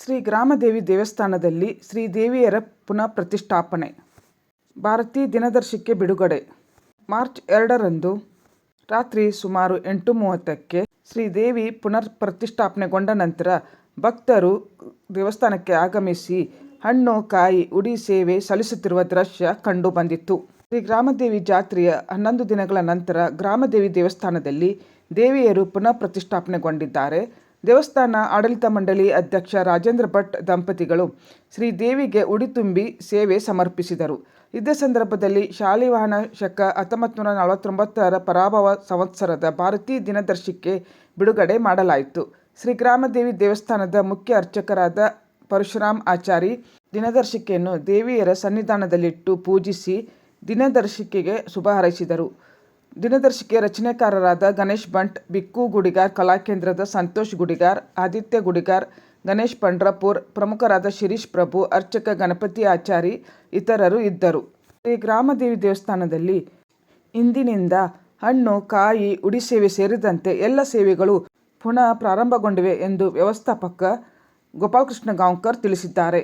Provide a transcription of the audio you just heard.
ಶ್ರೀ ಗ್ರಾಮದೇವಿ ದೇವಸ್ಥಾನದಲ್ಲಿ ಶ್ರೀದೇವಿಯರ ಪುನಃ ಪ್ರತಿಷ್ಠಾಪನೆ. ಭಾರತೀ ದಿನದರ್ಶಿಕೆ ಬಿಡುಗಡೆ. ಮಾರ್ಚ್ 2ರಂದು ರಾತ್ರಿ ಸುಮಾರು 8:30ಕ್ಕೆ ಶ್ರೀದೇವಿ ಪುನರ್ ಪ್ರತಿಷ್ಠಾಪನೆಗೊಂಡ ನಂತರ ಭಕ್ತರು ದೇವಸ್ಥಾನಕ್ಕೆ ಆಗಮಿಸಿ ಹಣ್ಣು ಕಾಯಿ ಉಡಿ ಸೇವೆ ಸಲ್ಲಿಸುತ್ತಿರುವ ದೃಶ್ಯ ಕಂಡು ಬಂದಿತ್ತು. ಶ್ರೀ ಗ್ರಾಮದೇವಿ ಜಾತ್ರೆಯ 11 ದಿನಗಳ ನಂತರ ಗ್ರಾಮದೇವಿ ದೇವಸ್ಥಾನದಲ್ಲಿ ದೇವಿಯರು ಪುನಃ ಪ್ರತಿಷ್ಠಾಪನೆಗೊಂಡಿದ್ದಾರೆ. ದೇವಸ್ಥಾನ ಆಡಳಿತ ಮಂಡಳಿ ಅಧ್ಯಕ್ಷ ರಾಜೇಂದ್ರ ಭಟ್ ದಂಪತಿಗಳು ಶ್ರೀದೇವಿಗೆ ಉಡಿ ತುಂಬಿ ಸೇವೆ ಸಮರ್ಪಿಸಿದರು. ಇದೇ ಸಂದರ್ಭದಲ್ಲಿ ಶಾಲಿವಾಹನ ಶಕ 1949ರ ಪರಾಭವ ಸಂವತ್ಸರದ ಭಾರತೀ ದಿನದರ್ಶಿಕೆ ಬಿಡುಗಡೆ ಮಾಡಲಾಯಿತು. ಶ್ರೀ ಗ್ರಾಮದೇವಿ ದೇವಸ್ಥಾನದ ಮುಖ್ಯ ಅರ್ಚಕರಾದ ಪರಶುರಾಮ್ ಆಚಾರಿ ದಿನದರ್ಶಿಕೆಯನ್ನು ದೇವಿಯರ ಸನ್ನಿಧಾನದಲ್ಲಿಟ್ಟು ಪೂಜಿಸಿ ದಿನದರ್ಶಿಕೆಗೆ ಶುಭ ಹಾರೈಸಿದರು. ದಿನದರ್ಶಿಕೆ ರಚನೆಕಾರರಾದ ಗಣೇಶ್ ಬಂಟ್, ಬಿಕ್ಕು ಗುಡಿಗಾರ್ ಕಲಾಕೇಂದ್ರದ ಸಂತೋಷ್ ಗುಡಿಗಾರ್, ಆದಿತ್ಯ ಗುಡಿಗಾರ್, ಗಣೇಶ್ ಪಂಡ್ರಪುರ್, ಪ್ರಮುಖರಾದ ಶಿರೀಶ್ ಪ್ರಭು, ಅರ್ಚಕ ಗಣಪತಿ ಆಚಾರಿ ಇತರರು ಇದ್ದರು. ಶ್ರೀ ಗ್ರಾಮದೇವಿ ದೇವಸ್ಥಾನದಲ್ಲಿ ಇಂದಿನಿಂದ ಹಣ್ಣು ಕಾಯಿ ಉಡಿ ಸೇವೆ ಸೇರಿದಂತೆ ಎಲ್ಲ ಸೇವೆಗಳು ಪುನಃ ಪ್ರಾರಂಭಗೊಂಡಿವೆ ಎಂದು ವ್ಯವಸ್ಥಾಪಕ ಗೋಪಾಲಕೃಷ್ಣ ಗಾಂವ್ಕರ್ ತಿಳಿಸಿದ್ದಾರೆ.